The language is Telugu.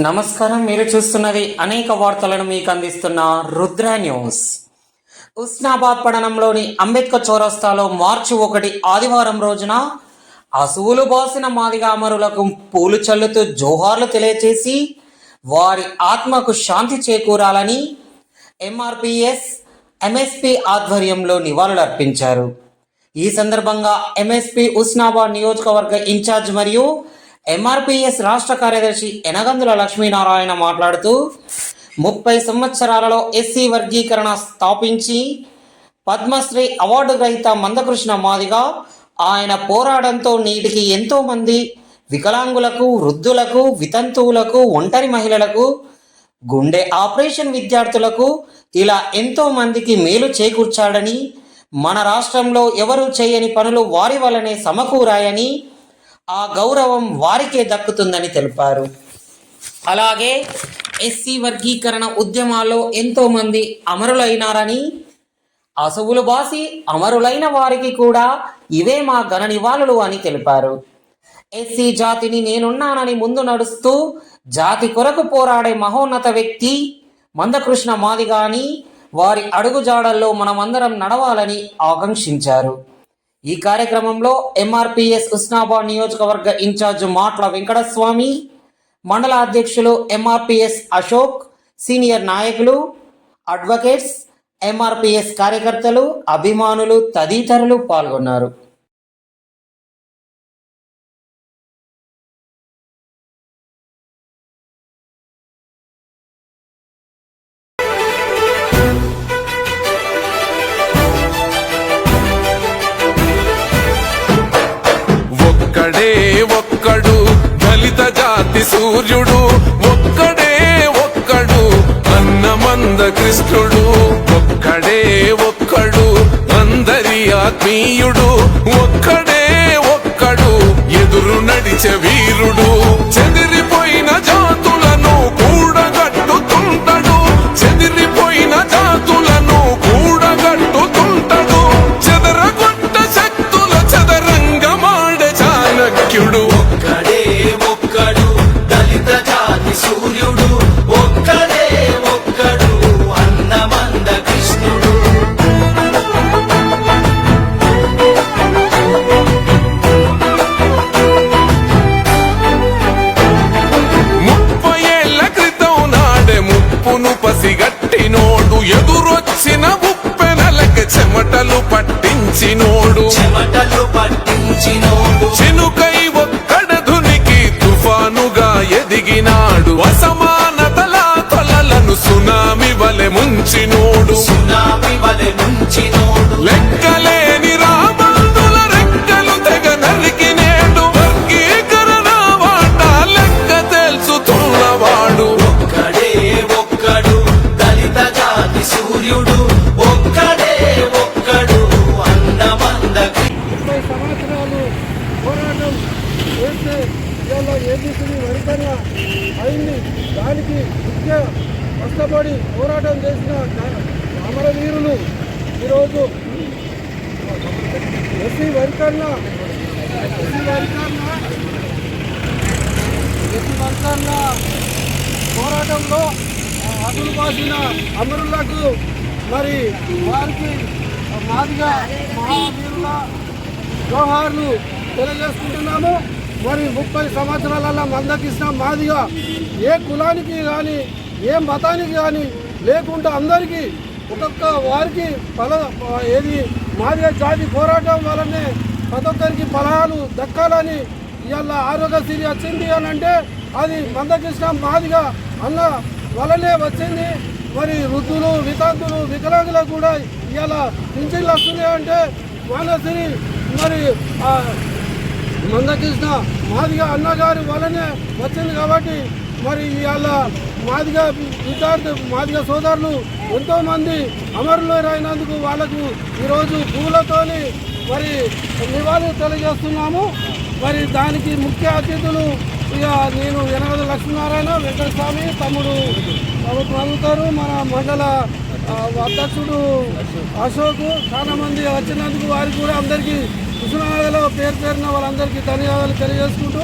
నమస్కారం. మీరు చూస్తున్నది అనేక వార్తలను మీకు అందిస్తున్న రుద్ర న్యూస్. ఉస్నాబాద్ పట్టణంలోని అంబేద్కర్ చౌరస్తాలో మార్చి 1 ఆదివారం రోజున అసువులు బాసిన మాదిగా అమరులకు పూలు చల్లుతూ జోహార్లు తెలియచేసి వారి ఆత్మకు శాంతి చేకూరాలని ఎంఆర్పిఎస్ ఎంఎస్పి ఆధ్వర్యంలో నివాళులర్పించారు. ఈ సందర్భంగా ఎంఎస్పి ఉస్నాబాద్ నియోజకవర్గ ఇన్ఛార్జ్ మరియు ఎంఆర్పిఎస్ రాష్ట్ర కార్యదర్శి ఎనగందుల లక్ష్మీనారాయణ మాట్లాడుతూ 30 సంవత్సరాలలో ఎస్సీ వర్గీకరణ స్థాపించి పద్మశ్రీ అవార్డు గ్రహీత మందకృష్ణ మాదిగా ఆయన పోరాడంతో నేటికి ఎంతోమంది వికలాంగులకు, వృద్ధులకు, వితంతువులకు, ఒంటరి మహిళలకు, గుండె ఆపరేషన్ విద్యార్థులకు ఇలా ఎంతో మందికి మేలు చేకూర్చాడని, మన రాష్ట్రంలో ఎవరూ చేయని పనులు వారి వల్లనే సమకూరాయని, ఆ గౌరవం వారికే దక్కుతుందని తెలిపారు. అలాగే ఎస్సీ వర్గీకరణ ఉద్యమాల్లో ఎంతోమంది అమరులైనారని, అసువులు బాసి అమరులైన వారికి కూడా ఇవే మా ఘన నివాళులు అని తెలిపారు. ఎస్సీ జాతిని నేనున్నానని ముందు నడుస్తూ జాతి కొరకు పోరాడే మహోన్నత వ్యక్తి మందకృష్ణ మాదిగా అని, వారి అడుగుజాడల్లో మనమందరం నడవాలని ఆకాంక్షించారు. ఈ కార్యక్రమంలో ఎంఆర్పిఎస్ ఉస్నాబాద్ నియోజకవర్గ ఇన్ఛార్జ్ మాట్ల వెంకటస్వామి, మండల అధ్యక్షులు ఎంఆర్పిఎస్ అశోక్, సీనియర్ నాయకులు, అడ్వకేట్స్, ఎంఆర్పిఎస్ కార్యకర్తలు, అభిమానులు తదితరులు పాల్గొన్నారు. ఒక్కడు దళిత జాతి సూర్యుడు, ఒక్కడు అన్నమంద కృష్ణుడు, ఒక్కడు అందరి ఆత్మీయుడు, ఒక్కడు ఎదురు నడిచే వీరుడు. చెదిరిపోయిన జాతులను కూడగట్టుతుంటాడు, చెదిరిపోయిన జాతులను కూడగట్టుతుంటాడు, చెదరగొట్ట శక్తుల చదరంగమాడే చాణక్యుడు. ఒక్కడు దళిత జాతి సూర్యుడు, ఒక్కడు అన్నమంద కృష్ణుడు. ముప్పై ఏళ్ల క్రితం నాడే ముప్పును పసిగట్టినోడు, ఎదురొచ్చిన ఉప్పెనలకి చెమటలు పట్టించినోడు, చినుకై ఒక్కడ ధునికి తుఫానుగా ఎదిగినాడు, అసమానతల తొలలను సునామి వలె ముంచినోడు, లెక్కలేని రాబందుల రెక్కలు తెగ నరికినేడు, వర్గీకరణ వాట లెక్క తెలుసుతున్నవాడు. ఒక్కడు దళిత జాతి సూర్యుడు, ఒక్కడు అన్నమంద. 30 సంవత్సరాలు పోరాటం చేస్తే ఇవాళ ఏబీసీ వరికరణ అయింది. దానికి ముఖ్య కష్టపడి పోరాటం చేసిన అమరవీరులు ఈరోజు ఎస్సీ వరికరణ పోరాటంలో అదులు బాసిన అమరులకు మరి వారికి మాదిగా మహావీరుల జోహార్లు తెలియజేసుకుంటున్నాము. మరి 30 సంవత్సరాల మందకృష్ణ మాదిగా ఏ కులానికి కానీ ఏ మతానికి కానీ లేకుండా అందరికీ ఒక్కొక్క వారికి ఏది మాదిగా జాతి పోరాటం వలనే ప్రతి ఒక్కరికి ఫలాలు దక్కాలని ఇవాళ ఆరోగ్యశ్రీ వచ్చింది అని అంటే అది మందకృష్ణ మాదిగా అన్న వలనే వచ్చింది. మరి వృద్ధులు, వితంతులు, వికలాంగులకు కూడా ఇవాళ పింఛన్లు వస్తున్నాయి అంటే వానశ్రీ మరి మందకృష్ణ మాదిగా అన్నగారి వలనే వచ్చింది. కాబట్టి మరి ఇవాళ మాదిగా మాదిగా సోదరులు ఎంతోమంది అమరులైనందుకు వాళ్ళకు ఈరోజు పూలతోని మరి నివాళులు తెలియజేస్తున్నాము. మరి దానికి ముఖ్య అతిథులు ఇక నేను ఎనగద లక్ష్మీనారాయణ, వెంకటస్వామి, తమ్ముడు ప్రభుత్వం, మన మండల అధ్యక్షుడు అశోక్, చాలా మంది వచ్చినందుకు వారికి కూడా అందరికీ హుస్నాబాద్లో పేరున వాళ్ళందరికీ ధన్యవాదాలు తెలియజేసుకుంటూ